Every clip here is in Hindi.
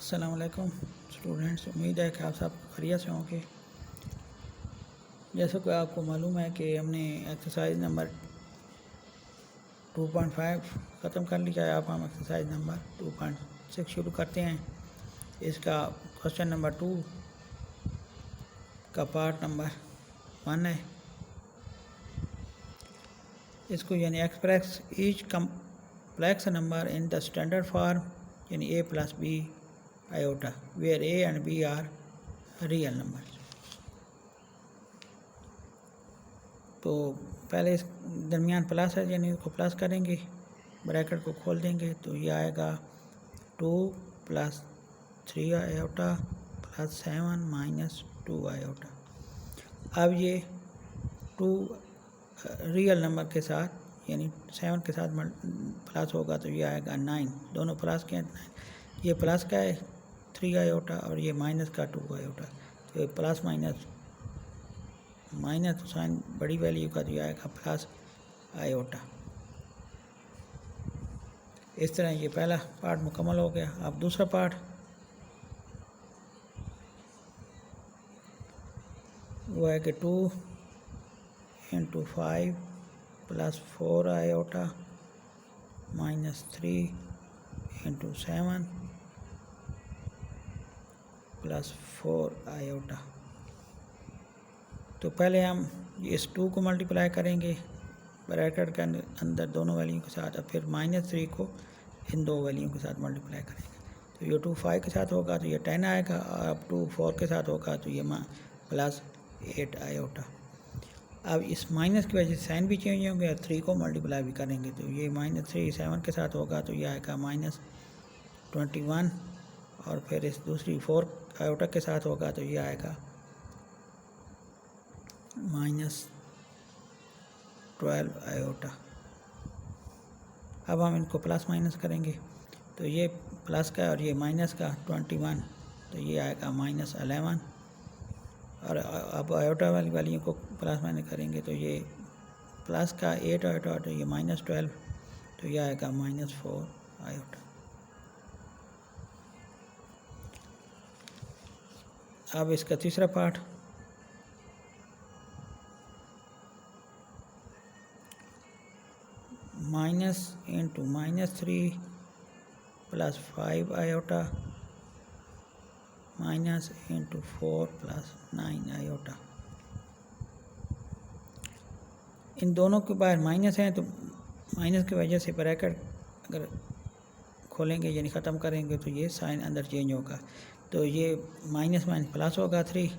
अस्सलाम वालेकुम स्टूडेंट्स, उम्मीद है कि आप सब खैरियत से होंगे। जैसा कि आपको मालूम है कि हमने एक्सरसाइज नंबर 2.5 ख़त्म कर लिया है। अब हम एक्सरसाइज नंबर 2.6 शुरू करते हैं। इसका क्वेश्चन नंबर 2 का पार्ट नंबर 1 है। इसको यानी express each complex number in the standard form यानी a + b iota where a and b are real number. तो पहले इस दरमियान प्लस है यानी इसको प्लस करेंगे, ब्रैकेट को खोल देंगे तो ये आएगा 2 + 3 आयोटा + 7 - 2 आयोटा। अब ये 2 रियल नंबर के साथ यानी 7 के साथ प्लस होगा तो ये आएगा 9। दोनों प्लस के हैं, ये प्लस का है 3 आयोटा और ये माइनस का 2 आयोटा। तो ये प्लस माइनस तो साइन बड़ी वैल्यू का जो आएगा प्लस आयोटा। इस तरह ये पहला पार्ट मुकम्मल हो गया। अब दूसरा पार्ट वो है कि 2 × 5 + 4 आयोटा -3 × 7 + 4 आयोटा। तो पहले हम इस 2 को मल्टीप्लाई करेंगे ब्रैकेट के अंदर दोनों वैल्यू के साथ, और फिर -3 को इन दो वैल्यू के साथ मल्टीप्लाई करेंगे। तो ये 2 5 के साथ होगा तो ये 10 आएगा, और अब 2 4 के साथ होगा तो ये +8 आयोटा। अब इस माइनस की वजह से साइन भी चेंज होंगे और 3 को मल्टीप्लाई भी करेंगे तो ये -3 7 के साथ होगा तो ये आएगा -21, और फिर इस दूसरी 4 आयोटा के साथ होगा तो ये आएगा -12 आयोटा। अब हम इनको प्लस माइनस करेंगे तो ये प्लस का और ये माइनस का 21 तो ये आएगा -11, और अब आयोटा वाली वैल्यू को प्लस माइनस करेंगे तो ये प्लस का 8 आयोटा तो ये -12 तो ये आएगा -4 आयोटा। अब इसका तीसरा पार्ट -3 + 5 आयोटा -4 + 9 आयोटा। इन दोनों के बाहर माइनस हैं तो माइनस की वजह से ब्रैकेट अगर खोलेंगे यानी ख़त्म करेंगे तो ये साइन अंदर चेंज होगा, तो ये माइनस प्लस होगा 3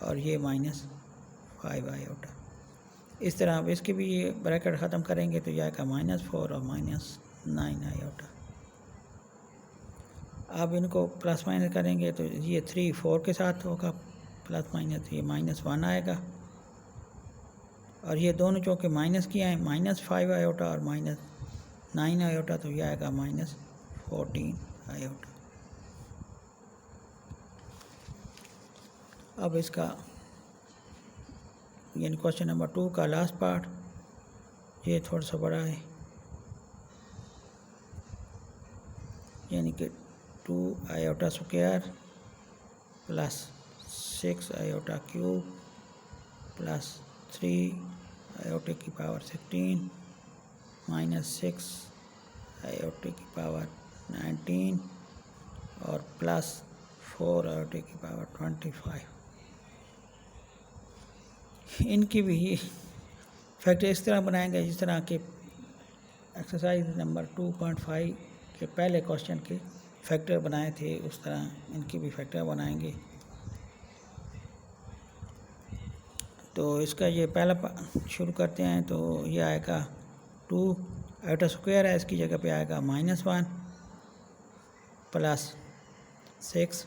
और ये -5 आयोटा। इस तरह अब इसके भी ये ब्रैकेट ख़त्म करेंगे तो यह आएगा -4 और -9 आयोटा। अब इनको प्लस माइनस करेंगे तो ये 3 4 के साथ होगा प्लस माइनस, ये -1 आएगा, और ये दोनों चौके माइनस किए हैं -5 आयोटा और -9 आयोटा तो ये आएगा -14 आयोटा। अब इसका यानी क्वेश्चन नंबर 2 का लास्ट पार्ट ये थोड़ा सा बड़ा है, यानी कि 2 iota square + 6 iota cube + 3 iota की पावर 16 -6 आयोटा की पावर 19 और +4 आयोटा की पावर 25। इनकी भी फैक्टर इस तरह बनाएंगे जिस तरह के एक्सरसाइज नंबर 2.5 के पहले क्वेश्चन के फैक्टर बनाए थे, उस तरह इनकी भी फैक्टर बनाएंगे। तो इसका ये पहला शुरू करते हैं तो ये आएगा 2 आयोटा स्क्वायर है, इसकी जगह पे आएगा -1 + 6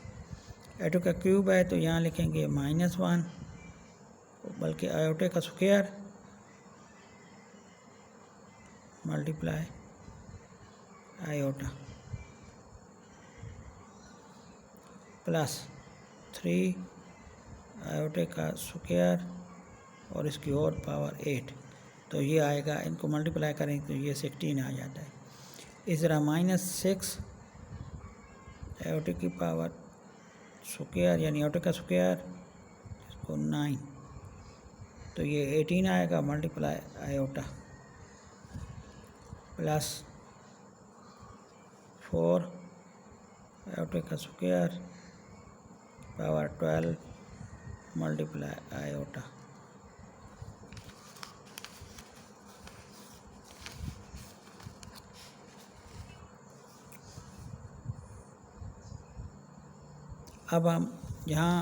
आयोटा का क्यूब है तो यहाँ लिखेंगे -1 बल्कि आयोटा का स्क्वायर मल्टीप्लाई आयोटा +3 आयोटा का स्क्वायर और इसकी और पावर 8 तो ये आएगा, इनको मल्टीप्लाई करें तो ये 16 आ जाता है। इस तरह -6 आयोटा की पावर स्क्वायर यानी आयोटा का स्क्वायर इसको 9, तो ये 18 आएगा मल्टीप्लाई आयोटा प्लस 4 आयोटा का स्क्वायर पावर 12 मल्टीप्लाई आयोटा। अब हम जहाँ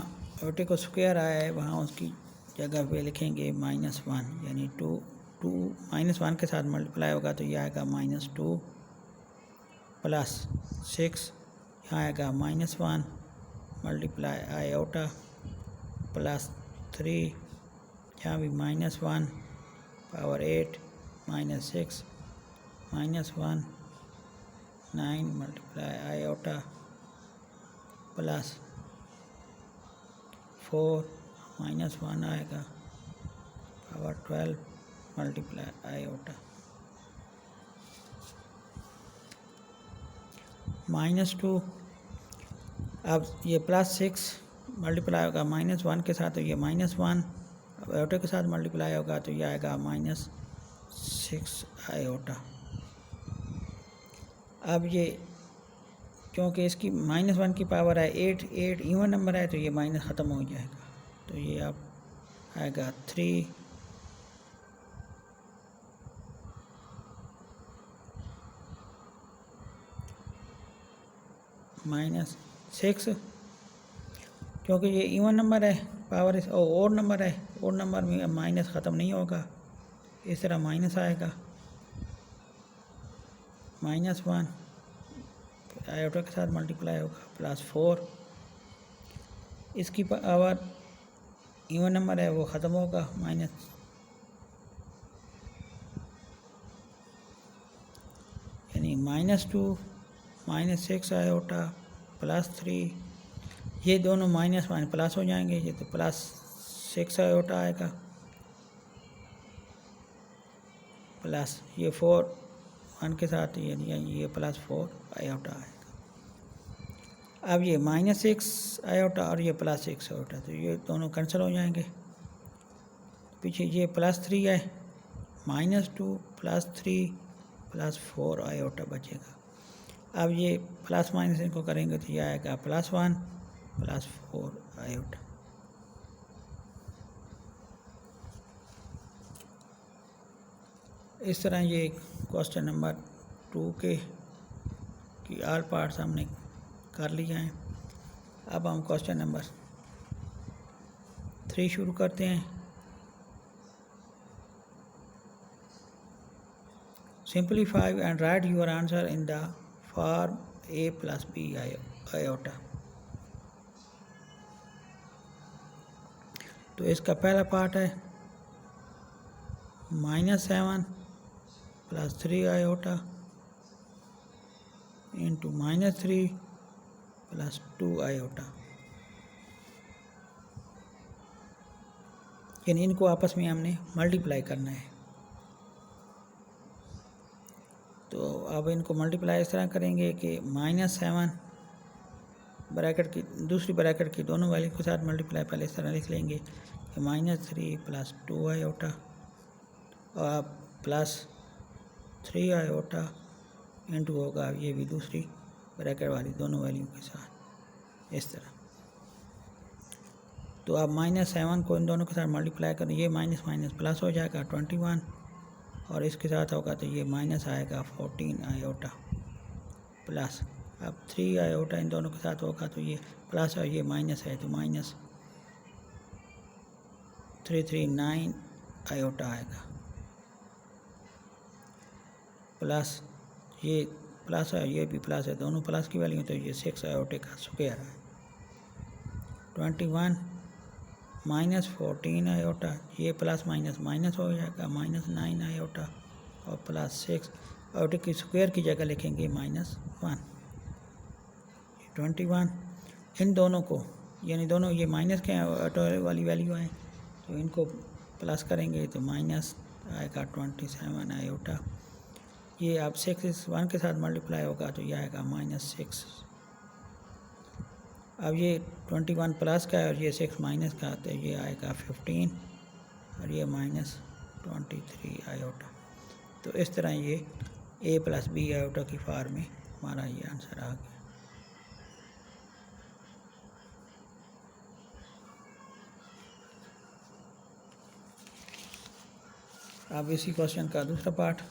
आयोटा का स्क्वायर आया है वहाँ उसकी जगह पे लिखेंगे -1 यानी 2 -1 के साथ मल्टीप्लाई होगा तो ये आएगा -2 प्लस 6, यहाँ आएगा -1 मल्टीप्लाई आयोटा प्लस 3, यहाँ भी -1 पावर 8 -6 -1 9 मल्टीप्लाई आयोटा प्लस 4 -1 आएगा पावर 12 मल्टीप्लाई आयोटा -2। अब ये +6 मल्टीप्लाई होगा -1 के साथ तो ये -1, अब आयोटा के साथ मल्टीप्लाई होगा तो ये आएगा -6 आयोटा। अब ये क्योंकि इसकी -1 की पावर है 8 इवन नंबर है तो ये माइनस ख़त्म हो जाएगा, तो ये अब आएगा 3 -6, क्योंकि ये इवन नंबर है पावर इस और नंबर है, और नंबर में माइनस ख़त्म नहीं होगा, इस तरह माइनस आएगा -1 आयोटा के साथ मल्टीप्लाई होगा प्लस 4, इसकी पावर इवन नंबर है वो ख़त्म होगा माइनस यानी -2 -6 आयोटा प्लस 3, ये दोनों माइनस प्लस हो जाएंगे, ये तो +6 आयोटा आएगा प्लस ये 4 1 के साथ ये +4 आयोटा आएगा। अब ये -6 आयोटा और ये +6 आयोटा, तो ये दोनों कैंसिल हो जाएंगे, पीछे ये +3 है, -2 +3 +4 आयोटा बचेगा। अब ये प्लस माइनस इनको करेंगे तो ये आएगा +1 +4 आयोटा। इस तरह ये क्वेश्चन नंबर 2 की ऑल पार्ट्स हमने कर लिया है। अब हम क्वेश्चन नंबर 3 शुरू करते हैं। Simplify and right your answer in the form a + b iota. तो इसका पहला पार्ट है -7 + 3 आयोटा इंटू -3 + 2 आयोटा, यानी इनको आपस में हमने मल्टीप्लाई करना है। तो अब इनको मल्टीप्लाई इस तरह करेंगे कि -7 ब्रैकेट की दूसरी ब्रैकेट की दोनों वैल्यू के साथ मल्टीप्लाई पहले इस तरह लिख लेंगे कि -3 + 2 आयोटा और +3 आयोटा इंटू होगा ये भी दूसरी ब्रैकेट वाली दोनों वैल्यू के साथ इस तरह। तो अब -7 को इन दोनों के साथ मल्टीप्लाई करें, ये माइनस माइनस प्लस हो जाएगा 21 और इसके साथ होगा तो ये माइनस आएगा 14 आयोटा प्लस, अब 3 आयोटा इन दोनों के साथ होगा तो ये प्लस और ये माइनस है तो -339 आयोटा आएगा प्लस ये प्लस है ये भी प्लस है, दोनों प्लस की वैल्यू तो ये 6 आयोटे का स्क्वायर है 21 -14 आयोटा, ये प्लस माइनस माइनस हो जाएगा -9 आयोटा और +6 आयोटे की स्क्वायर की जगह लिखेंगे -1 21। इन दोनों को यानी दोनों ये माइनस के आयोटा वाली वैल्यू है तो इनको प्लस करेंगे तो माइनस आएगा 27 आयोटा। ये अब 6 इस 1 के साथ मल्टीप्लाई होगा तो ये आएगा -6 अब ये 21 प्लस का है और ये 6 माइनस का, तो ये आएगा 15 और ये -23 आयोटा। तो इस तरह ये a प्लस बी आयोटा की फॉर्म में हमारा ये आंसर आ गया। अब इसी क्वेश्चन का दूसरा पार्ट।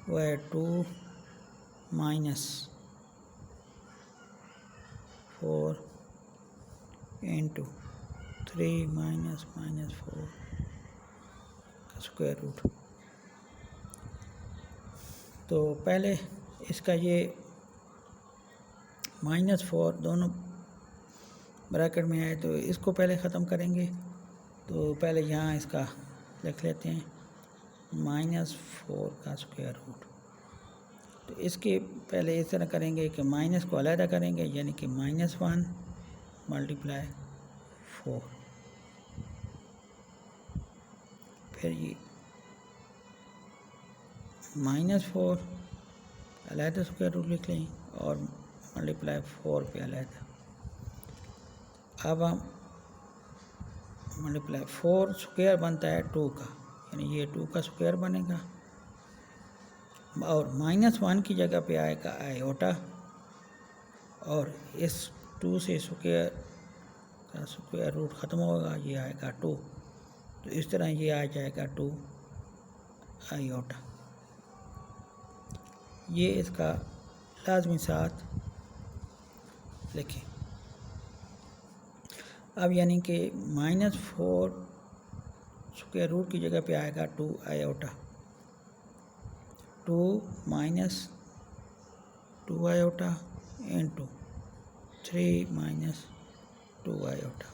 वो है 2 माइनस 4 इंटू 3 माइनस -4 का स्क्वायर रूट। तो पहले इसका ये -4 दोनों ब्रैकेट में है, तो इसको पहले ख़त्म करेंगे। तो पहले यहाँ इसका लिख लेते हैं -4 का स्क्वायर रूट। तो इसके पहले इस तरह करेंगे कि माइनस को अलहदा करेंगे, यानी कि -1 मल्टीप्लाई 4, फिर ये -4 अलहदा स्क्वायर रूट लिख लें और मल्टीप्लाई 4 पे अलहदा। अब हम मल्टीप्लाई 4 स्क्वायर बनता है 2 का, यानी ये 2 का स्क्वायर बनेगा और -1 की जगह पे आएगा आयोटा और इस 2 से स्क्वायर का स्क्वायर रूट ख़त्म होगा, ये आएगा 2। तो इस तरह ये आ जाएगा 2 आयोटा। ये इसका लाजमी साथ लिखें। अब यानी कि -4 स्क्वायर रूट की जगह पे आएगा 2 iota, 2 minus 2 iota into 3 minus 2 iota.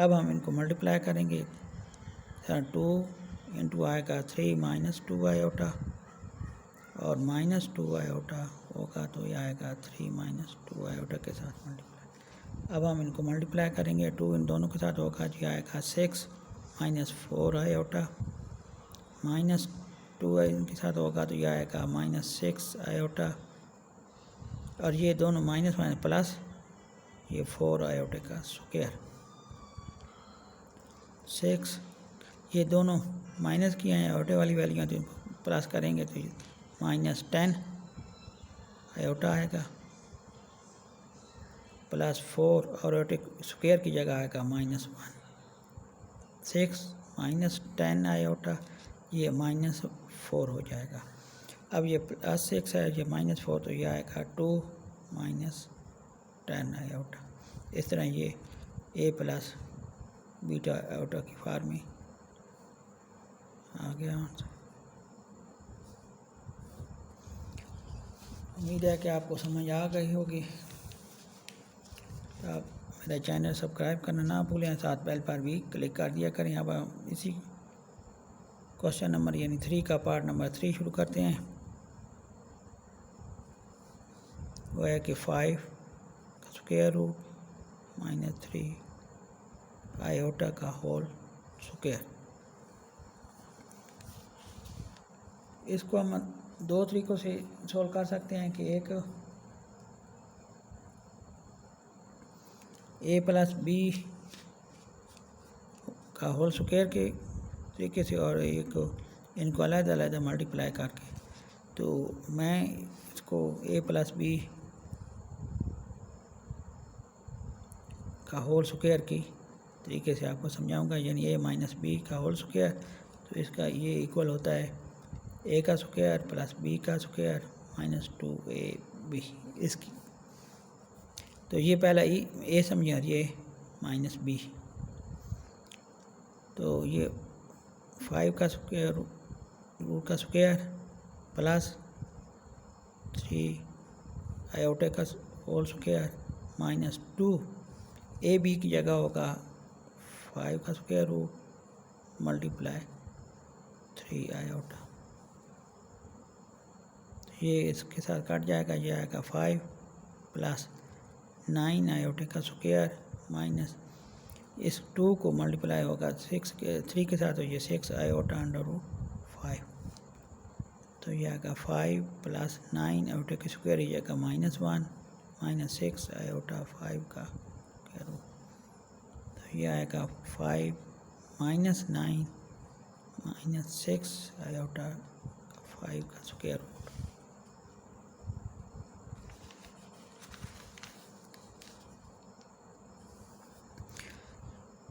अब हम इनको मल्टीप्लाई करेंगे, 2 इंटू आएगा 3 माइनस 2 आयोटा और -2 आयोटा होगा, तो ये आएगा 3 माइनस 2 आयोटा के साथ मल्टीप्लाई। अब हम इनको मल्टीप्लाई करेंगे, 2 इन दोनों के साथ होगा, ये आएगा 6 माइनस 4 आयोटा, -2 इनके साथ होगा, तो ये आएगा -6 आयोटा और ये दोनों माइनस माइनस प्लस, ये 4 आयोटे का स्क्वायर। 6 ये दोनों माइनस की हैं आयोटे वाली वैल्यू, तो इनको प्लस करेंगे तो -10 आयोटा आएगा प्लस 4 और आयोटे स्क्वायर की जगह आएगा -1। 6 -10 आयोटा, ये -4 हो जाएगा। अब ये +6 है, ये -4, तो ये आएगा 2 -10 आयोटा। इस तरह ये a प्लस बीटा आयोटा की फॉर्म में आ गया। उम्मीद है कि आपको समझ आ गई होगी। तो आप मेरा चैनल सब्सक्राइब करना ना भूलें, साथ बेल पर भी क्लिक कर दिया करें। अब हम इसी क्वेश्चन नंबर यानी 3 का पार्ट नंबर 3 शुरू करते हैं। वो है कि 5 का स्क्वायर रूट -3 आयोटा का होल स्क्वायर। इसको हम 2 तरीक़ों से सोल्व कर सकते हैं कि एक a प्लस बी का होल स्क्वायर के तरीके से और एक इनको अलग-अलग मल्टीप्लाई करके। तो मैं इसको a प्लस बी का होल स्क्वायर की तरीके से आपको समझाऊंगा, यानी a माइनस बी का होल स्क्वायर। तो इसका ये इक्वल होता है a का स्क्वायर प्लस b का स्क्वायर -2ab इसकी। तो ये पहला a समझिए और ये -b। तो ये 5 का स्क्वायर रूट का स्क्वायर प्लस 3 आयोटा का होल स्क्वायर -2 ए बी की जगह होगा 5 का स्क्वायर रूट मल्टीप्लाई 3 आयोटा। ये इसके साथ कट जाएगा, ये आएगा 5 प्लस 9 आयोटे का स्क्वायर माइनस इस 2 को मल्टीप्लाई होगा 3 के साथ, तो ये 6 आयोटा अंडर रूट 5, तो ये आएगा 5 प्लस 9 आयोटा की स्क्वायर, ये आएगा -1 माइनस 6 आयोटा 5 का स्क्वायर रूट, तो ये आएगा 5 माइनस 9 माइनस 6 आयोटा 5 का स्क्वायर रूट।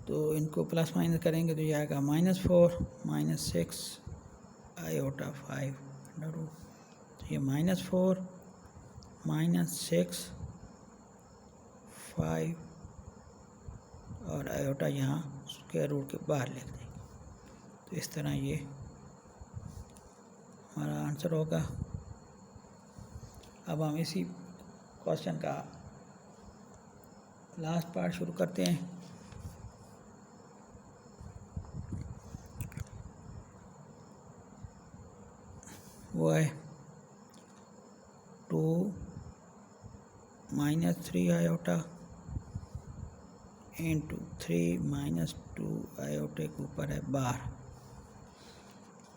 तो इनको प्लस माइनस करेंगे तो ये आएगा -4 माइनस 6 आयोटा 5 अंडर रूट, तो ये -4 माइनस 6 5 और आयोटा यहाँ स्क्वायर रूट के बाहर लिख देंगे। तो इस तरह ये हमारा आंसर होगा। अब हम इसी क्वेश्चन का लास्ट पार्ट शुरू करते हैं। वो है 2 minus 3 iota into 3 minus 2 Ayotte के ऊपर है बार।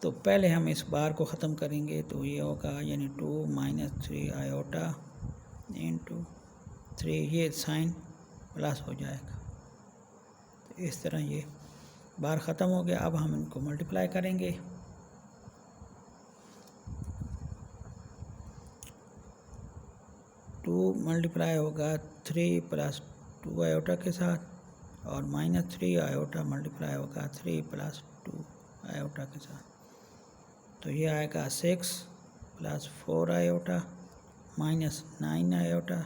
तो पहले हम इस बार को ख़त्म करेंगे, तो ये होगा यानी 2 माइनस 3 आयोटा इंटू 3, ये साइन प्लस हो जाएगा। तो इस तरह ये बार ख़त्म हो गया। अब हम इनको मल्टीप्लाई करेंगे। टू मल्टीप्लाई होगा 3 प्लस 2 आयोटा के साथ, और -3 आयोटा मल्टीप्लाई होगा 3 प्लस 2 आयोटा के साथ, तो ये आएगा 6 प्लस 4 आयोटा माइनस 9 आयोटा,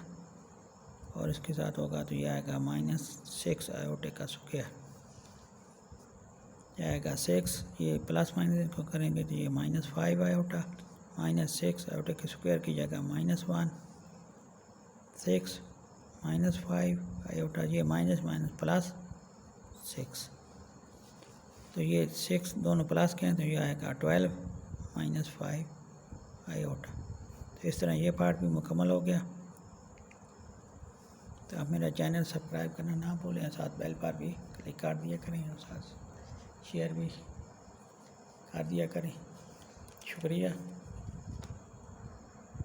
और इसके साथ होगा तो ये आएगा -6 आयोटे का स्क्वायर, ये आएगा 6, ये प्लस माइनस को करेंगे तो ये -5 आयोटा -6 आयोटे के स्क्वायर की जगह -1 6 -5 आयोटा, ये माइनस माइनस प्लस 6, तो ये 6 दोनों प्लस के हैं, तो ये आएगा 12 -5 आयोटा। तो इस तरह ये पार्ट भी मुकम्मल हो गया। तो आप मेरा चैनल सब्सक्राइब करना ना भूलें, साथ बेल पर भी क्लिक कर दिया करें और साथ शेयर भी कर दिया करें। शुक्रिया।